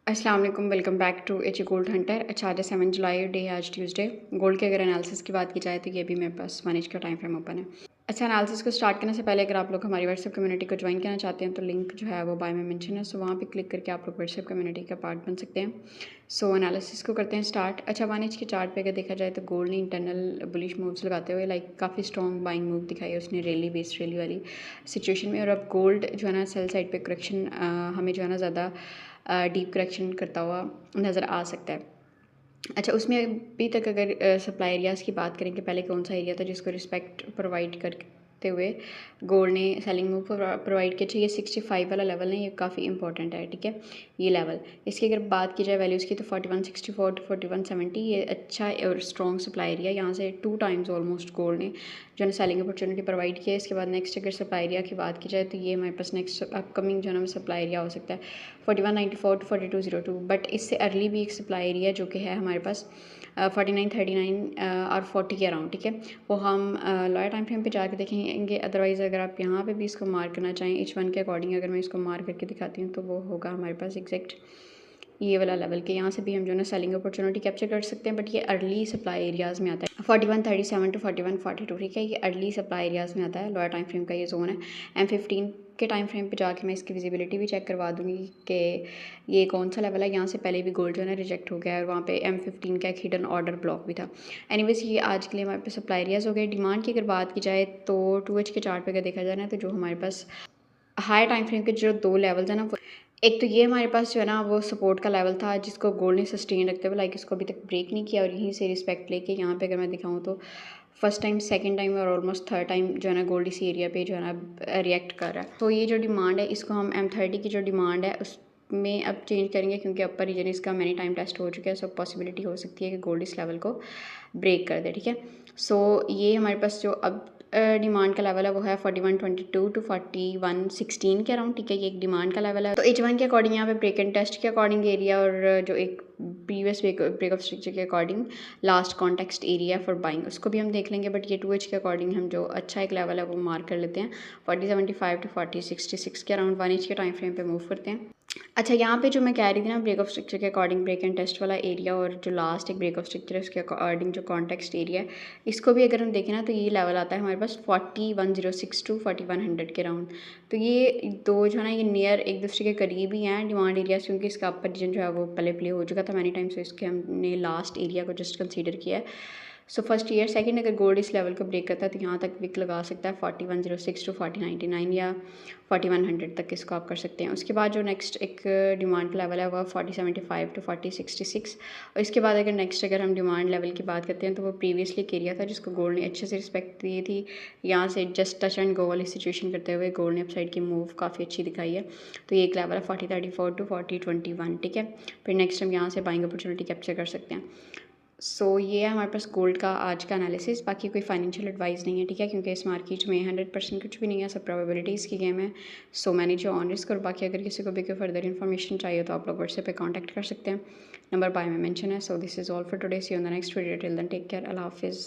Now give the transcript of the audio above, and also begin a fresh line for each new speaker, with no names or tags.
अस्सलाम वालेकुम, welcome back to H Gold Hunter. अच्छा, आज 7 जुलाई डे, आज ट्यूसडे। गोल्ड के अगर एनालिसिस की बात की जाए तो ये भी मेरे पास मैनेज का टाइम फ्रेम ओपन है। अच्छा, एनालिसिस को स्टार्ट करने से पहले अगर आप लोग हमारी व्हाट्सएप कम्युनिटी को ज्वाइन करना चाहते हैं तो लिंक जो है वो बाय में मेंशन है, सो वहाँ पे क्लिक करके आप लोग व्हाट्सएप कम्युनिटी का पार्ट बन सकते हैं। सो एनालिसिस को करते हैं स्टार्ट। अच्छा, 1 इंच के चार्ट पे अगर देखा जाए तो गोल्ड ने इंटरनल बुलिश मूव्स लगाते हुए काफ़ी स्ट्रॉन्ग बाइंग मूव दिखाई है उसने रैली बेस्ड रैली वाली सिचुएशन में। और अब गोल्ड जो है ना सेल साइड पे करेक्शन हमें जो है ना ज़्यादा डीप करेक्शन करता हुआ नज़र आ सकता है। अच्छा, उसमें अभी तक अगर सप्लाई एरियाज़ की बात करें कि पहले कौन सा एरिया था जिसको रिस्पेक्ट प्रोवाइड करते हुए गोल्ड ने सेलिंग मूव प्रोवाइड किया। ये 65 वाला लेवल है, ये काफ़ी इंपॉर्टेंट है, ठीक है। ये लेवल, इसकी अगर बात की जाए वैल्यूज़ की तो 4164 टू 4170 ये अच्छा और स्ट्रॉन्ग सप्लाई एरिया। यहाँ से 2 टाइम्स ऑलमोस्ट गोल्ड ने जो है सेलिंग अपॉर्चुनिटी प्रोवाइड किया है। इसके बाद नेक्स्ट अगर सप्लाई एरिया की बात की जाए तो ये हमारे पास नेक्स्ट अपकमिंग जो है ना सप्लाई एरिया हो सकता है 4194 टू 4202। बट इससे अर्ली भी एक सप्लाई एरिया जो कि है हमारे पास 4939 और 40 के अराउंड, ठीक है। वो हम लोअर टाइम फ्रेम पे जाके देखेंगे। अदरवाइज़ अगर आप यहाँ पे भी इसको मार्क करना चाहें H1 के अकॉर्डिंग, अगर मैं इसको मार्क करके दिखाती हूँ तो वो होगा हमारे पास एग्जैक्ट ये वाला लेवल के। यहाँ से भी हम जो है ना सेलिंग अपॉर्चुनिटी कैप्चर कर सकते हैं, बट ये अर्ली सप्लाई एरियाज़ में आता है 4137 टू 4142, ठीक है। ये अर्ली सप्लाई एरियाज़ में आता है, लोअर टाइम फ्रेम का ये जोन है। M15 के टाइम फ्रेम पे जाके मैं इसकी विजिबिलिटी भी चेक करवा दूँगी कि ये कौन सा लेवल है। यहाँ से पहले भी गोल्ड जो है ना रिजेक्ट हो गया है और वहाँ पे M15 का एक हिडन ऑर्डर ब्लॉक भी था। एनीवेज, ये आज के लिए हमारे पास सप्लाई एरियाज़ हो गए। डिमांड की अगर बात की जाए तो 2H के चार्ट पे अगर देखा जाए ना तो जो हमारे पास हाई टाइम फ्रेम के जो 2 लेवल्स हैं ना, एक तो ये हमारे पास जो है ना वो सपोर्ट का लेवल था जिसको गोल्ड ने सस्टेन रखते हुए इसको अभी तक ब्रेक नहीं किया, और यहीं से रिस्पेक्ट लेके यहाँ पे अगर मैं दिखाऊँ तो फर्स्ट टाइम, सेकंड टाइम और ऑलमोस्ट थर्ड टाइम जो है ना गोल्ड इसी एरिया पे जो है ना रिएक्ट कर रहा है। तो ये जो डिमांड है इसको हम M30 की जो डिमांड है उसमें अब चेंज करेंगे, क्योंकि अपर रीजन इसका मैनी टाइम टेस्ट हो चुका है। सो पॉसिबिलिटी हो सकती है कि गोल्ड इस लेवल को ब्रेक कर दे, ठीक है। सो ये हमारे पास जो अब डिमांड का लेवल है वो है 4122 टू 4116 के अराउंड, ठीक है। ये एक डिमांड का लेवल है। तो H1 के अकॉर्डिंग यहाँ पे ब्रेक एंड टेस्ट के अकॉर्डिंग एरिया, और जो एक प्रीवियस ब्रेक ऑफ स्ट्रक्चर के according last context area for buying, उसको भी हम देख लेंगे। बट ये 2H के अकॉर्डिंग हम जो अच्छा एक लेवल है वो मार्क कर लेते हैं 4075 टू 4066 के अराउंड 1H के टाइम फ्रेम पे मूव करते हैं। अच्छा, यहाँ पे जो मैं कह रही थी ना ब्रेक ऑफ स्ट्रक्चर के अकॉर्डिंग ब्रेक एंड टेस्ट वाला एरिया, और जो लास्ट एक ब्रेक ऑफ स्ट्रक्चर है उसके अकॉर्डिंग जो कॉन्टेक्स्ट एरिया है, इसको भी अगर हम देखें ना तो ये लेवल आता है हमारे पास 4106 टू 4100 के राउंड। तो ये दो जो है ना ये नियर एक दूसरे के करीब ही हैं डिमांड एरियाज, क्योंकि इसका अपर रीजन जो है वो पहले प्ले हो चुका था मैनी टाइम, सो इसके हमने लास्ट एरिया को जस्ट कंसीडर किया है। सो फर्स्ट ईयर सेकंड अगर गोल्ड इस लेवल को ब्रेक करता है तो यहाँ तक विक लगा सकता है 4106 टू 4099 या 4100 तक इसको आप कर सकते हैं। उसके बाद जो नेक्स्ट एक डिमांड लेवल है वह 4075 टू 4066, और इसके बाद अगर नेक्स्ट अगर हम डिमांड लेवल की बात करते हैं तो वो प्रीवियसली एक एरिया था जिसको गोल्ड ने अच्छे से रिस्पेक्ट दी थी। यहाँ से जस्ट टच एंड गो वाली सिचुएशन करते हुए गोल्ड ने अपसाइड की मूव काफ़ी अच्छी दिखाई है। तो ये एक लेवल है 4034 टू 4021, ठीक है। फिर नेक्स्ट हम यहाँ से बाइंग अपॉर्चुनिटी कैप्चर कर सकते हैं। सो ये है हमारे पास गोल्ड का आज का एनालिसिस। बाकी कोई फाइनेंशियल एडवाइस नहीं है, ठीक है, क्योंकि इस मार्केट में 100% कुछ भी नहीं है, सब प्रोबेबिलिटीज़ की गेम है। सो मैंने जो ऑन रिस्क, और बाकी अगर किसी को भी कोई फर्दर इन्फॉर्मेशन चाहिए तो आप लोग व्हाट्सएप पे कांटेक्ट कर सकते हैं, नंबर बाय में मेंशन है। So this is all for today, see you on the next video, till then take care, अल्लाह हाफिज़।